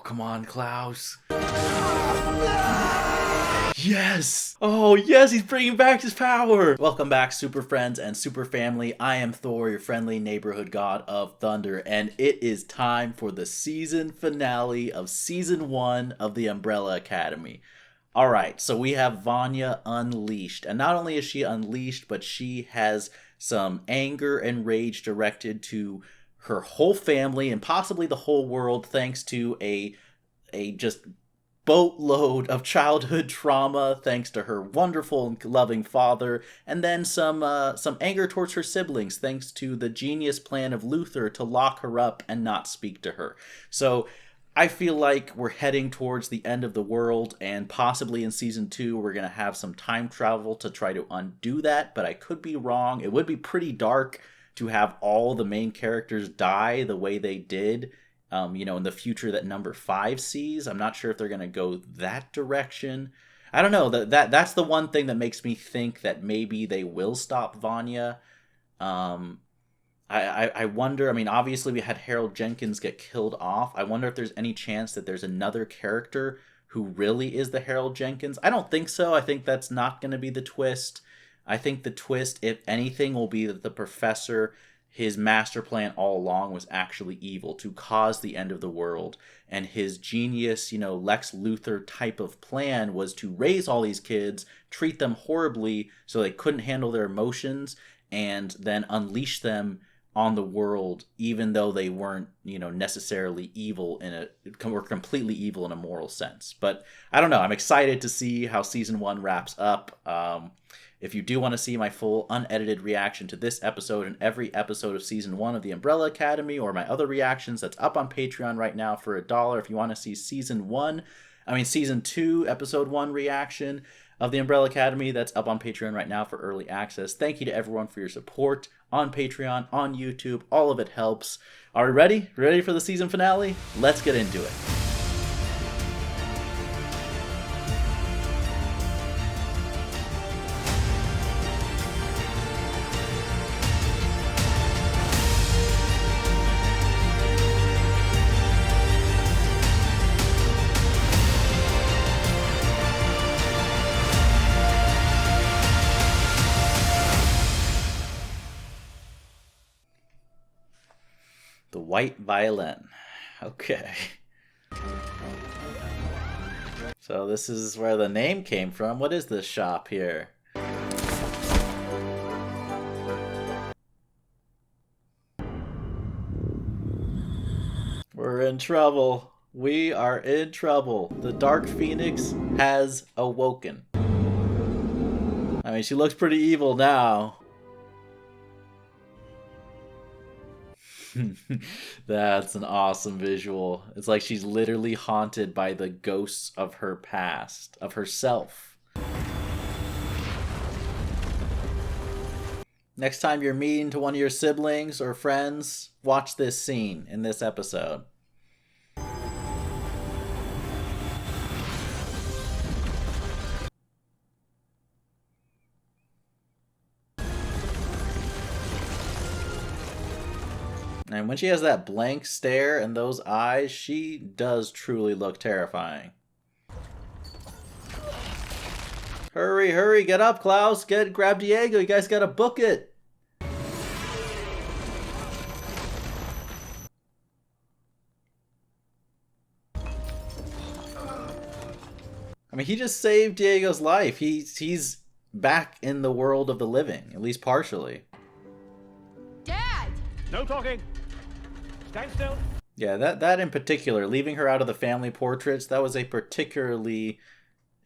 come on, Klaus. Yes! Oh, yes, he's bringing back his power! Welcome back, super friends and super family. I am Thor, your friendly neighborhood god of thunder, and it is time for the season finale of Season 1 of the Umbrella Academy. Alright, so we have Vanya unleashed, and not only is she unleashed, but she has some anger and rage directed to her whole family and possibly the whole world, thanks to a just boatload of childhood trauma, thanks to her wonderful and loving father, and then some anger towards her siblings, thanks to the genius plan of Luther to lock her up and not speak to her. So I feel like we're heading towards the end of the world, and possibly in Season 2 we're going to have some time travel to try to undo that, but I could be wrong. It would be pretty dark to have all the main characters die the way they did, in the future that number 5 sees. I'm not sure if they're going to go that direction. I don't know. That's the one thing that makes me think that maybe they will stop Vanya. I wonder, obviously we had Harold Jenkins get killed off. I wonder if there's any chance that there's another character who really is the Harold Jenkins. I don't think so. I think that's not going to be the twist. I think the twist, if anything, will be that the professor, his master plan all along was actually evil, to cause the end of the world. And his genius, Lex Luthor type of plan was to raise all these kids, treat them horribly so they couldn't handle their emotions, and then unleash them on the world, even though they weren't, necessarily evil were completely evil in a moral sense. But I don't know. I'm excited to see how Season 1 wraps up. If you do want to see my full unedited reaction to this episode and every episode of Season 1 of the Umbrella Academy, or my other reactions, that's up on Patreon right now for $1. If you want to see Season 2, Episode 1 reaction of the Umbrella Academy, that's up on Patreon right now for early access. Thank you to everyone for your support on Patreon, on YouTube. All of it helps. Are we ready? Ready for the season finale? Let's get into it. The white violin. Okay. So this is where the name came from. What is this shop here? We're in trouble. We are in trouble. The Dark Phoenix has awoken. She looks pretty evil now. That's an awesome visual. It's like she's literally haunted by the ghosts of her past, of herself. Next time you're mean to one of your siblings or friends, watch this scene in this episode. And when she has that blank stare and those eyes, she does truly look terrifying. Hurry, hurry, get up, Klaus. Grab Diego. You guys gotta book it. He just saved Diego's life. He's back in the world of the living, at least partially. Dad! No talking. Stand still. Yeah, that in particular, leaving her out of the family portraits, that was a particularly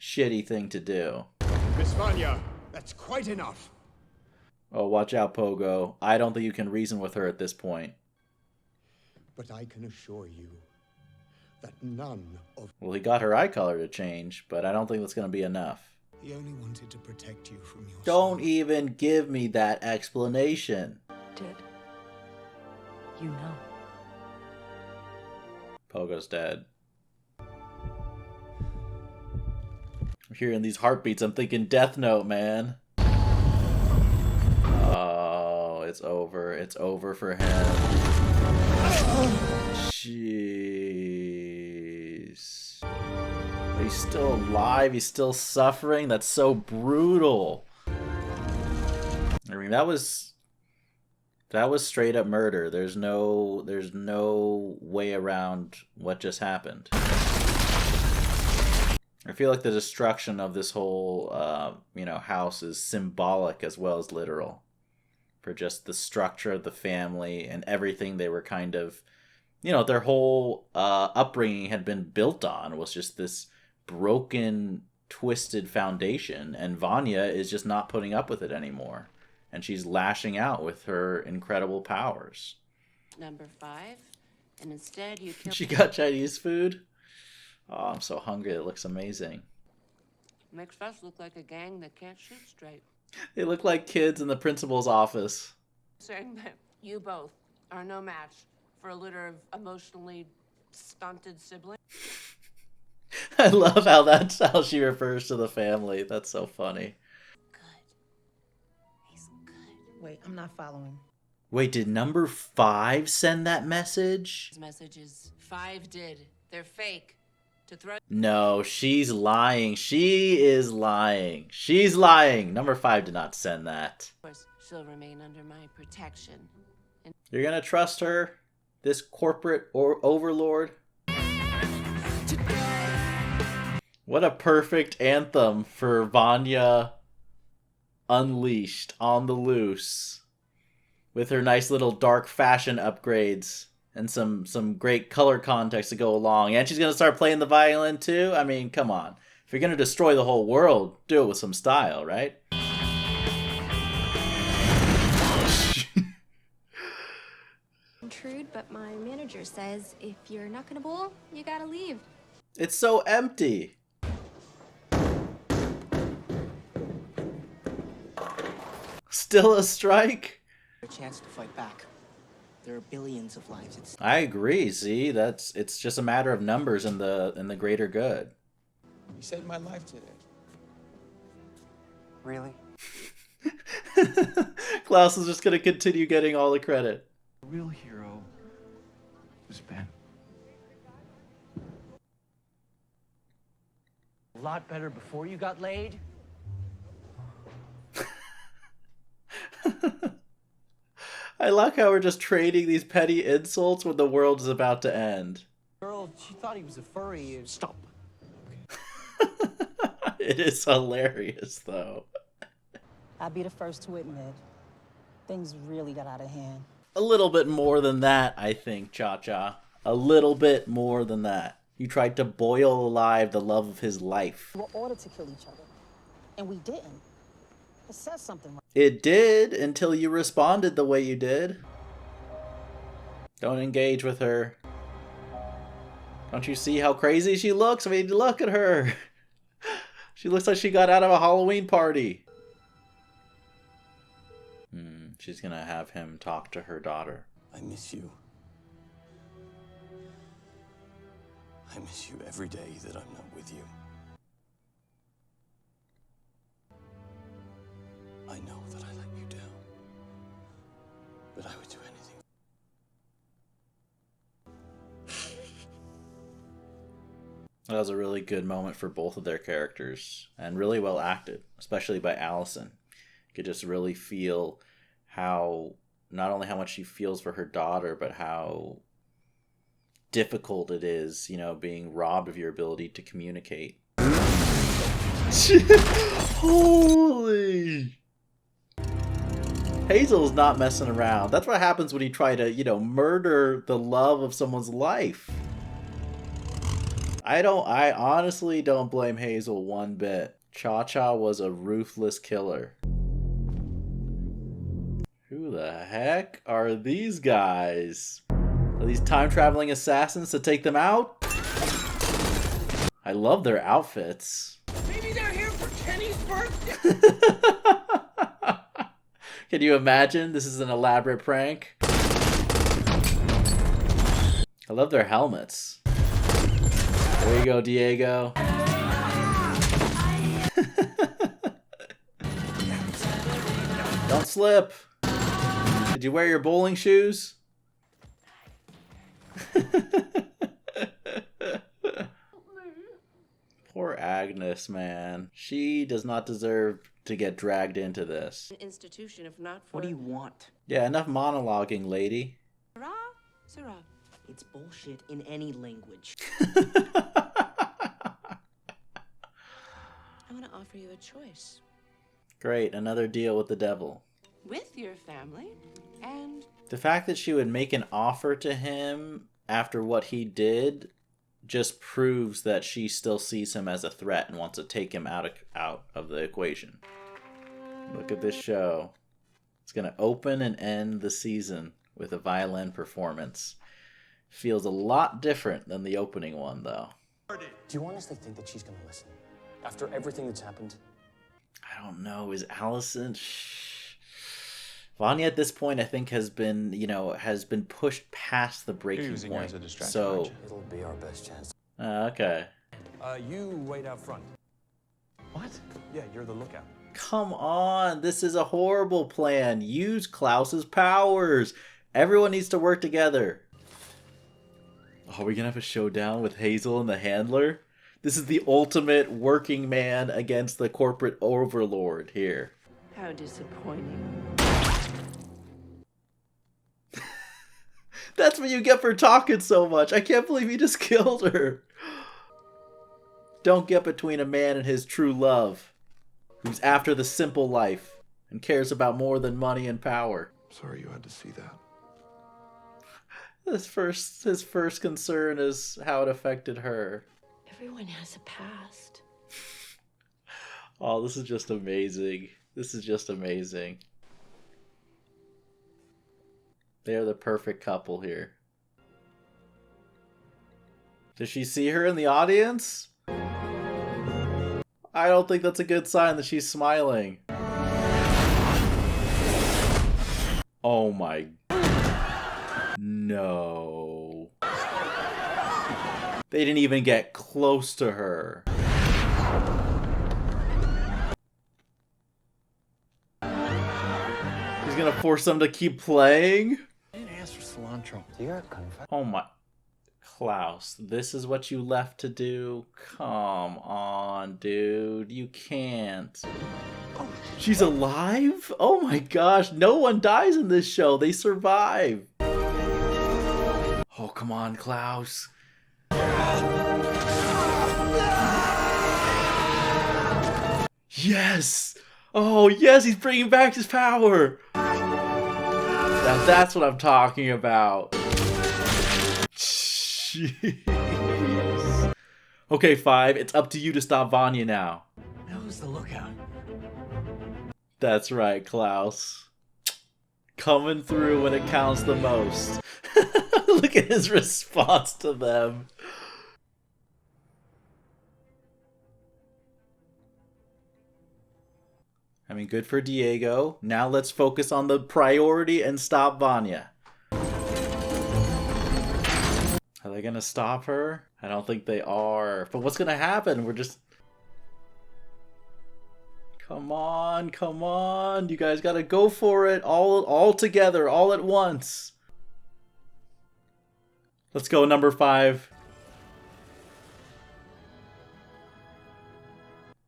shitty thing to do. Miss Vanya, that's quite enough. Oh, watch out, Pogo. I don't think you can reason with her at this point. But I can assure you that none of... Well, he got her eye color to change, but I don't think that's going to be enough. He only wanted to protect you from yourself. Don't even give me that explanation. Did you know? Pogo's dead. I'm hearing these heartbeats. I'm thinking Death Note, man. Oh, it's over. It's over for him. Jeez. He's still alive. He's still suffering. That's so brutal. I mean, that was straight up murder. There's no way around what just happened. I feel like the destruction of this whole, house is symbolic as well as literal. For just the structure of the family and everything they were kind of, their whole upbringing had been built on was just this broken, twisted foundation. And Vanya is just not putting up with it anymore. And she's lashing out with her incredible powers. Number 5, and instead you kill... She got Chinese food? Oh, I'm so hungry. It looks amazing. Makes us look like a gang that can't shoot straight. They look like kids in the principal's office. Saying that you both are no match for a litter of emotionally stunted siblings. I love how that's how she refers to the family. That's so funny. Wait, I'm not following. Wait, did number 5 send that message? These messages 5 did. They're fake. To throw... No, she's lying. She is lying. She's lying. Number 5 did not send that. Of course, she'll remain under my protection. And... You're gonna trust her? This corporate overlord? What a perfect anthem for Vanya Unleashed, on the loose, with her nice little dark fashion upgrades and some great color context to go along. And she's gonna start playing the violin too. I mean, come on. If you're gonna destroy the whole world, do it with some style, right? Intrude, but my manager says if you're not gonna bowl, you gotta leave. It's so empty. Still a strike? A chance to fight back. There are billions of lives at stake. I agree. See, it's just a matter of numbers in the greater good. You saved my life today. Really? Klaus is just gonna continue getting all the credit. The real hero was Ben. A lot better before you got laid. I like how we're just trading these petty insults when the world is about to end. Girl, she thought he was a furry. Stop. It is hilarious, though. I'll be the first to admit, things really got out of hand. A little bit more than that, I think, Cha-Cha. A little bit more than that. You tried to boil alive the love of his life. We were ordered to kill each other, and we didn't. It says something. It did, until you responded the way you did. Don't engage with her. Don't you see how crazy she looks? I mean, look at her. She looks like she got out of a Halloween party. She's gonna have him talk to her daughter. I miss you. I miss you every day that I'm not with you. I know that I let you down, but I would do anything. That was a really good moment for both of their characters, and really well acted, especially by Allison. You could just really feel how, not only how much she feels for her daughter, but how difficult it is, being robbed of your ability to communicate. Holy! Hazel's not messing around. That's what happens when you try to, murder the love of someone's life. I honestly don't blame Hazel one bit. Cha-Cha was a ruthless killer. Who the heck are these guys? Are these time-traveling assassins to take them out? I love their outfits. Maybe they're here for Kenny's birthday. Can you imagine? This is an elaborate prank. I love their helmets. There you go, Diego. Don't slip. Did you wear your bowling shoes? Poor Agnes, man. She does not deserve to get dragged into this. An institution, if not for... What do you want? Yeah, enough monologuing, lady. Sarah? Sarah. It's bullshit in any language. I want to offer you a choice. Great, another deal with the devil. With your family, and... The fact that she would make an offer to him after what he did just proves that she still sees him as a threat and wants to take him out of the equation. Look at this show. It's going to open and end the season with a violin performance. Feels a lot different than the opening one, though. Do you honestly think that she's going to listen? After everything that's happened? I don't know. Is Allison... Vanya at this point, I think, has been pushed past the breaking point. As a distraction, so it'll be our best chance. Okay. You wait out front. What? Yeah, you're the lookout. Come on, this is a horrible plan. Use Klaus's powers. Everyone needs to work together. Are we gonna have a showdown with Hazel and the handler? This is the ultimate working man against the corporate overlord here. How disappointing. That's what you get for talking so much. I can't believe you just killed her. Don't get between a man and his true love, who's after the simple life and cares about more than money and power. Sorry you had to see that. His first concern is how it affected her. Everyone has a past. Oh, this is just amazing. This is just amazing. They're the perfect couple here. Does she see her in the audience? I don't think that's a good sign that she's smiling. Oh my... No. They didn't even get close to her. He's gonna force them to keep playing? I didn't ask for cilantro. You're a confess. Oh my... Klaus, this is what you left to do? Come on, dude. You can't. Oh, she's alive? Oh my gosh, no one dies in this show. They survive. Oh, come on, Klaus. Yes! Oh, yes, he's bringing back his power! Now that's what I'm talking about. Jeez. Okay, 5, it's up to you to stop Vanya now. Who's the lookout? That's right, Klaus. Coming through when it counts the most. Look at his response to them. I mean, good for Diego. Now let's focus on the priority and stop Vanya. Are they gonna stop her? I don't think they are. But what's gonna happen? We're just... Come on, come on. You guys gotta go for it. All together, all at once. Let's go, number 5.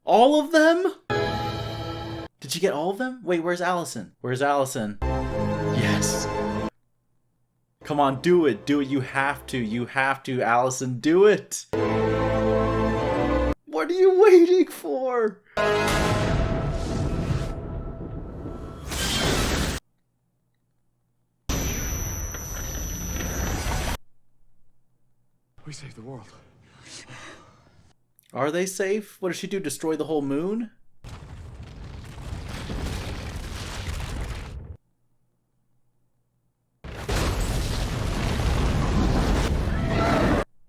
All of them? Did you get all of them? Wait, where's Allison? Where's Allison? Yes. Come on, do it. Do it. You have to. You have to, Allison. Do it. What are you waiting for? We saved the world. Are they safe? What does she do? Destroy the whole moon?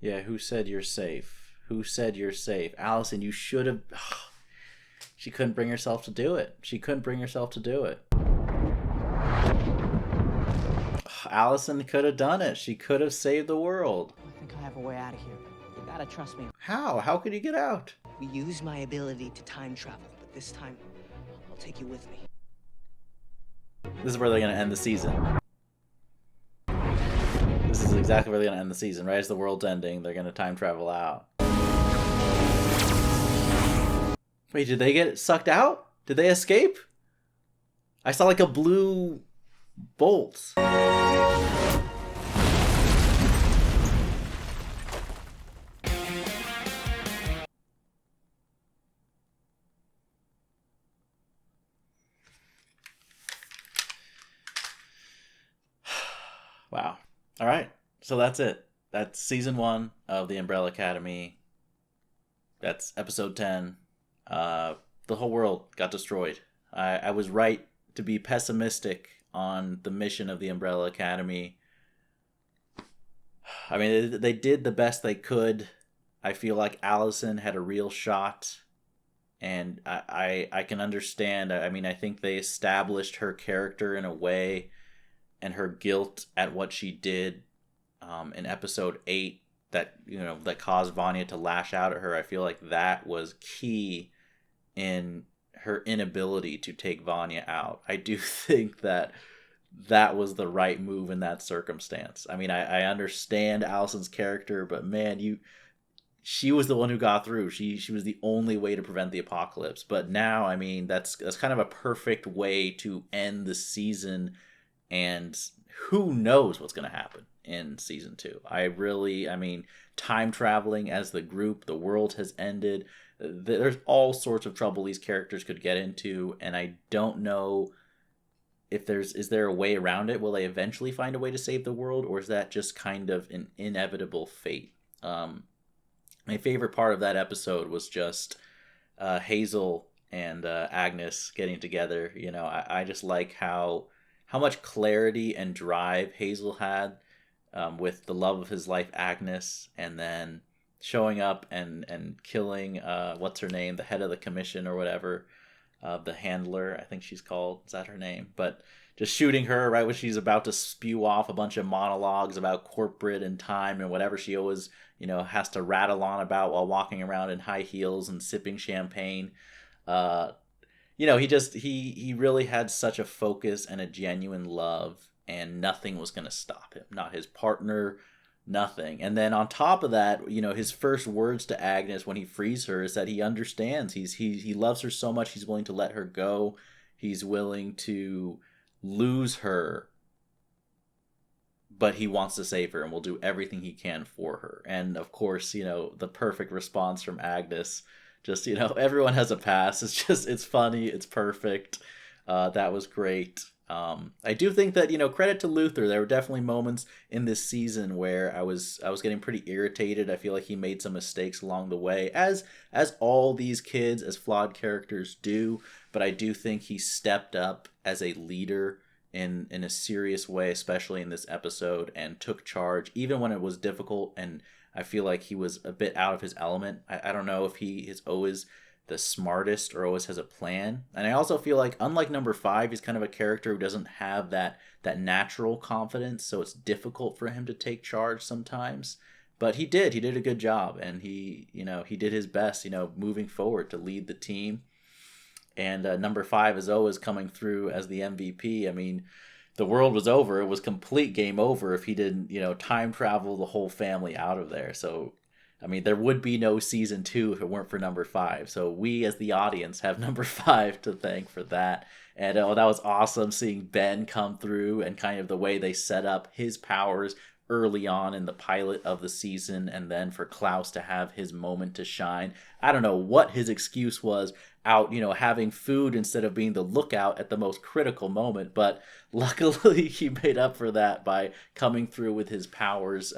Yeah, who said you're safe? Who said you're safe? Allison, you should have... She couldn't bring herself to do it. She couldn't bring herself to do it. Allison could have done it. She could have saved the world. I think I have a way out of here. You gotta trust me. How? How could you get out? We use my ability to time travel, but this time, I'll take you with me. This is where they're going to end the season. This is exactly where they're going to end the season. Right as the world's ending, they're going to time travel out. Wait, did they get sucked out? Did they escape? I saw like a blue bolt. Wow. All right. So that's it. That's season 1 of The Umbrella Academy. That's episode 10. The whole world got destroyed. I was right to be pessimistic on the mission of the Umbrella Academy. I mean, they did the best they could. I feel like Allison had a real shot, and I can understand. I mean, I think they established her character in a way, and her guilt at what she did in episode 8 that, you know, that caused Vanya to lash out at her. I feel like that was key in her inability to take Vanya out. I do think that was the right move in that circumstance. I mean, I understand Allison's character, but man, she was the one who got through. She was the only way to prevent the apocalypse. But now, I mean, that's kind of a perfect way to end the season, and who knows what's going to happen in season 2. I mean, time traveling as the group, the world has ended. There's all sorts of trouble these characters could get into, and I don't know if is there a way around it. Will they eventually find a way to save the world, or is that just kind of an inevitable fate? My favorite part of that episode was just Hazel and Agnes getting together. You know, I just like how much clarity and drive Hazel had with the love of his life, Agnes, and then showing up and killing what's her name, the head of the commission or whatever, the handler, I think she's called. Is that her name? But just shooting her right when she's about to spew off a bunch of monologues about corporate and time and whatever she always, you know, has to rattle on about while walking around in high heels and sipping champagne. You know, he really had such a focus and a genuine love, and nothing was going to stop him. Not his partner, nothing. And then on top of that, you know, his first words to Agnes when he frees her is that he understands. He loves her so much he's willing to let her go. He's willing to lose her, but he wants to save her and will do everything he can for her. And of course, you know, the perfect response from Agnes, just, you know, everyone has a past. It's funny. It's perfect. That was great. I do think that, you know, credit to Luther. There were definitely moments in this season where I was getting pretty irritated. I feel like he made some mistakes along the way, as all these kids, as flawed characters do. But I do think he stepped up as a leader in a serious way, especially in this episode, and took charge even when it was difficult. And I feel like he was a bit out of his element. I don't know if he is always the smartest or always has a plan. And I also feel like, unlike number 5, he's kind of a character who doesn't have that natural confidence, so it's difficult for him to take charge sometimes. But he did a good job, and he did his best, you know, moving forward to lead the team. And number 5 is always coming through as the MVP. I mean, the world was over. It was complete game over if he didn't, you know, time travel the whole family out of there. So I mean, there would be no season 2 if it weren't for number 5. So we, as the audience, have number 5 to thank for that. And that was awesome seeing Ben come through, and kind of the way they set up his powers early on in the pilot of the season, and then for Klaus to have his moment to shine. I don't know what his excuse was, out, you know, having food instead of being the lookout at the most critical moment, but luckily he made up for that by coming through with his powers,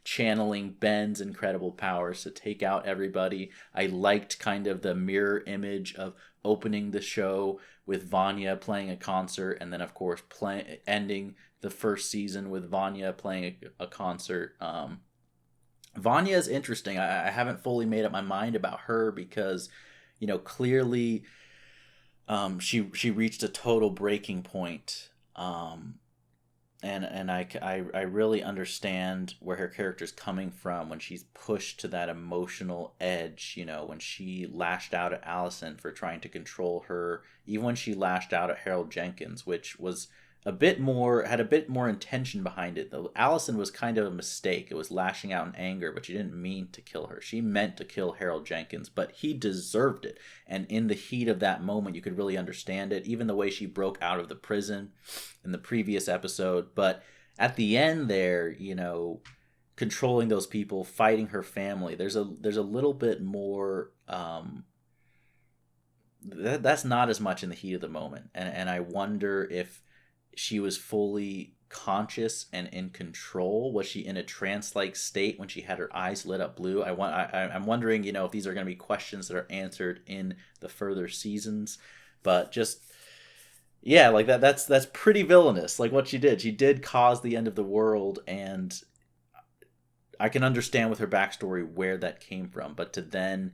channeling Ben's incredible powers to take out everybody. I liked kind of the mirror image of opening the show with Vanya playing a concert, and then of course ending the first season with Vanya playing a concert. Vanya is interesting. I haven't fully made up my mind about her because, you know, clearly she reached a total breaking point. And I really understand where her character's coming from when she's pushed to that emotional edge, you know, when she lashed out at Allison for trying to control her, even when she lashed out at Harold Jenkins, which was had a bit more intention behind it. Though Allison was kind of a mistake. It was lashing out in anger, but she didn't mean to kill her. She meant to kill Harold Jenkins, but he deserved it. And in the heat of that moment, you could really understand it. Even the way she broke out of the prison in the previous episode. But at the end there, you know, controlling those people, fighting her family, there's a little bit more. That's not as much in the heat of the moment. And I wonder if she was fully conscious and in control. Was she in a trance-like state when she had her eyes lit up blue? I'm wondering, you know, if these are going to be questions that are answered in the further seasons. But just, yeah, like that's pretty villainous. Like what she did cause the end of the world, and I can understand with her backstory where that came from. But to then,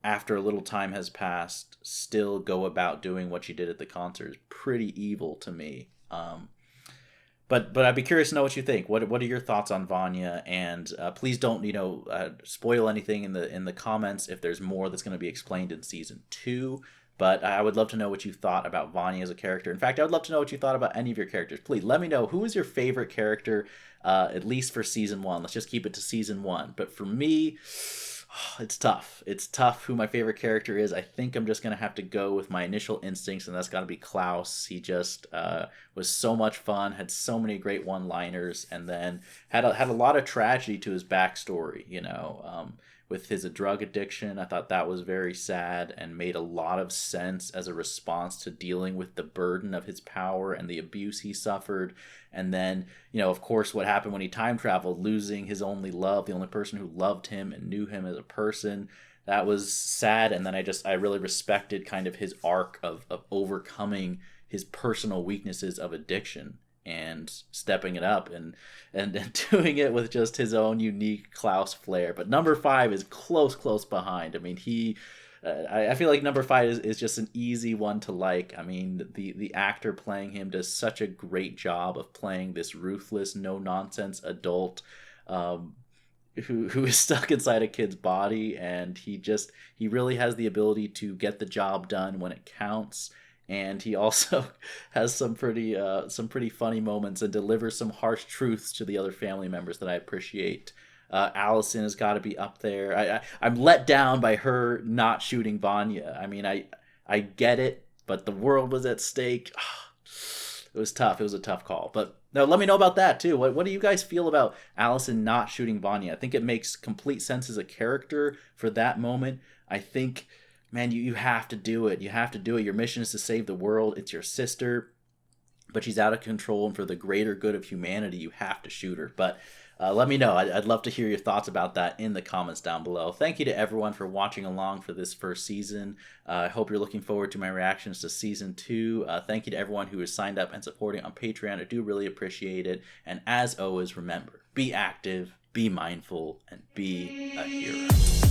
after a little time has passed, still go about doing what she did at the concert is pretty evil to me. But I'd be curious to know what you think. What are your thoughts on Vanya? And please don't, you know, spoil anything in the comments if there's more that's going to be explained in season 2. But I would love to know what you thought about Vanya as a character. In fact, I would love to know what you thought about any of your characters. Please let me know, who is your favorite character, at least for season 1. Let's just keep it to season 1. But for me, it's tough. It's tough who my favorite character is. I think I'm just going to have to go with my initial instincts, and that's got to be Klaus. He just was so much fun, had so many great one-liners, and then had a lot of tragedy to his backstory, you know, with his drug addiction. I thought that was very sad and made a lot of sense as a response to dealing with the burden of his power and the abuse he suffered. And then, you know, of course, what happened when he time traveled, losing his only love, the only person who loved him and knew him as a person. That was sad. And then I really respected kind of his arc of overcoming his personal weaknesses of addiction and stepping it up and doing it with just his own unique Klaus flair. But number 5 is close behind. I mean, I feel like number 5 is just an easy one to like. I mean, the actor playing him does such a great job of playing this ruthless, no-nonsense adult who is stuck inside a kid's body, and he really has the ability to get the job done when it counts. And he also has some pretty funny moments and delivers some harsh truths to the other family members that I appreciate. Allison has got to be up there. I'm let down by her not shooting Vanya. I mean, I get it, but the world was at stake. It was tough. It was a tough call. But now let me know about that too. What do you guys feel about Allison not shooting Vanya? I think it makes complete sense as a character for that moment. I think, man, you have to do it. You have to do it. Your mission is to save the world. It's your sister, but she's out of control, and for the greater good of humanity, you have to shoot her. But let me know. I'd love to hear your thoughts about that in the comments down below. Thank you to everyone for watching along for this first season. I hope you're looking forward to my reactions to season 2. Thank you to everyone who has signed up and supporting on Patreon. I do really appreciate it. And as always, remember, be active, be mindful, and be a hero.